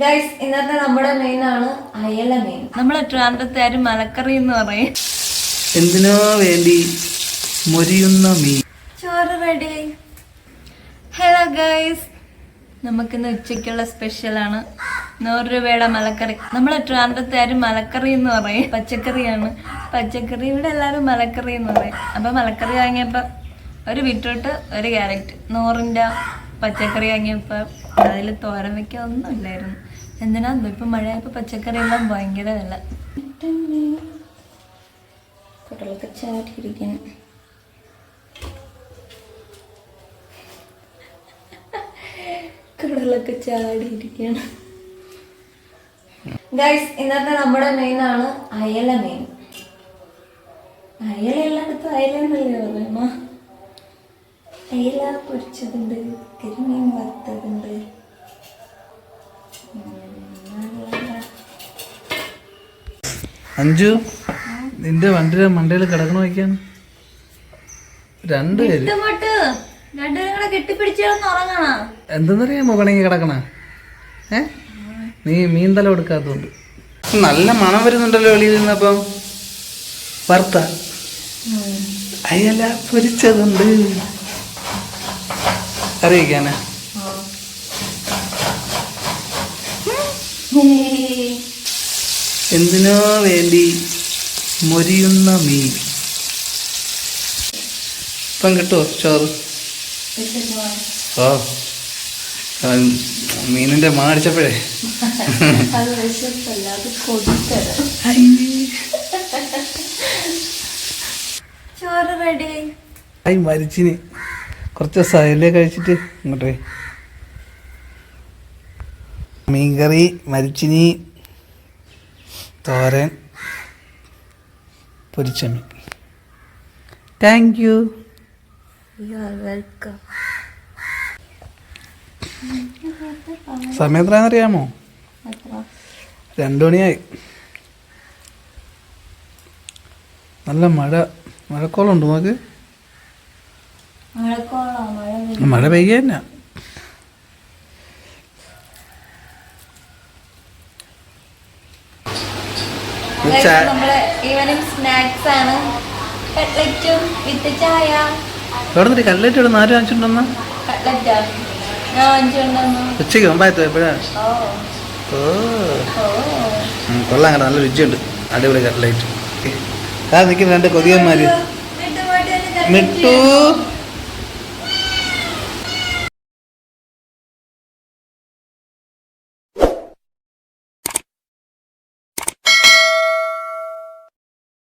Guys ഇന്നത്തെ നമ്മുടെ main ആണ് അയല മീൻ. നമ്മളെ ട്രാൻഡത്താരും മലക്കറി എന്ന് പറയും. എന്തിനോ വേണ്ടി മൊരിയുന്ന മീൻ. ചോറ് റെഡി. ഹലോ ഗൈസ്, നമുക്കിന്ന് ഉച്ചയ്ക്കുള്ള സ്പെഷ്യലാണ് 100 രൂപയുടെ മലക്കറി. നമ്മളെ ട്രാൻഡത്താരും മലക്കറി എന്ന് പറയും. പച്ചക്കറിയാണ് പച്ചക്കറി, ഇവിടെ എല്ലാവരും മലക്കറി എന്ന് പറയും. അപ്പൊ മലക്കറി വാങ്ങിയപ്പോ ഒരു ബീറ്റ്റൂട്ട് ഒരു ക്യാരറ്റ് 100ന്റെ പച്ചക്കറി വാങ്ങിയപ്പോ അതിൽ തോരൻ വെക്കാൻ ഒന്നും ഇല്ലായിരുന്നു. എന്തിനാന്ന് ഇപ്പൊ മഴയപ്പോ പച്ചക്കറി എല്ലാം ഭയങ്കര വില. കുട്ടികളൊക്കെ ചാടിയിരിക്കണം. കടലൊക്കെ ചാടിയിരിക്കണം. ഗൈസ് ഇന്നത്തെ നമ്മുടെ മെയിൻ ആണ് അയല മീൻ. അയല എല്ലായിടത്തും അയല എന്നല്ലേ പറയുമ്പോ. അയല പൊരിച്ചതുണ്ട്, കരിമീൻ വറുത്തതുണ്ട്. അഞ്ചു, നിന്റെ വണ്ടിയുടെ മണ്ടയിൽ കിടക്കണ വയ്ക്കാൻ രണ്ടുപേരും എന്തെന്നറിയാമോ പണങ്ങി കിടക്കണ? നീ മീൻ തല കൊടുക്കാത്തോണ്ട്. നല്ല മണം വരുന്നുണ്ടല്ലോ വെളിയിൽ നിന്നപ്പം. വറുത്ത അയല പൊരിച്ചതുണ്ട് അറിയിക്കാനാ. എന്തിനോ വേണ്ടി മൊരിയുന്ന മീൻ. ഇപ്പം കിട്ടുമോ ചോറ്? ഓ, മീനിന്റെ മണം അടിച്ചപ്പോഴേ ചോറ് റെഡി. മരിച്ചിന് കുറച്ച് ദിവസമായല്ലേ കഴിച്ചിട്ട്. ഇങ്ങോട്ടേ മീൻകറി, മരിച്ചിനി, തോരൻ, പൊരിച്ച മീൻ. Thank you. വെൽക്കം. സമയം എത്രയാണെന്നറിയാമോ? 2 മണിയായി. നല്ല മഴക്കോളുണ്ട് നമുക്ക്. മഴ പെയ്യ തന്നെ. ഈവനിങ് സ്നാക്സ് ആണ്. കട്ട്ലറ്റും വിത്ത് ചായ. എവിടെ കട്ട്ലറ്റ് ഇവിടെ 4 വാങ്ങിച്ചിട്ടുണ്ടെന്നാ? ഉച്ചയ്ക്ക് മുമ്പായത്തോ എപ്പോഴാ? ഓ കൊള്ളാം, നല്ല രുചിയുണ്ട്. അടിപൊളി കട്ട്ലറ്റ്. നിൽക്കുന്ന 2 കൊതിയന്മാര്. മിട്ടു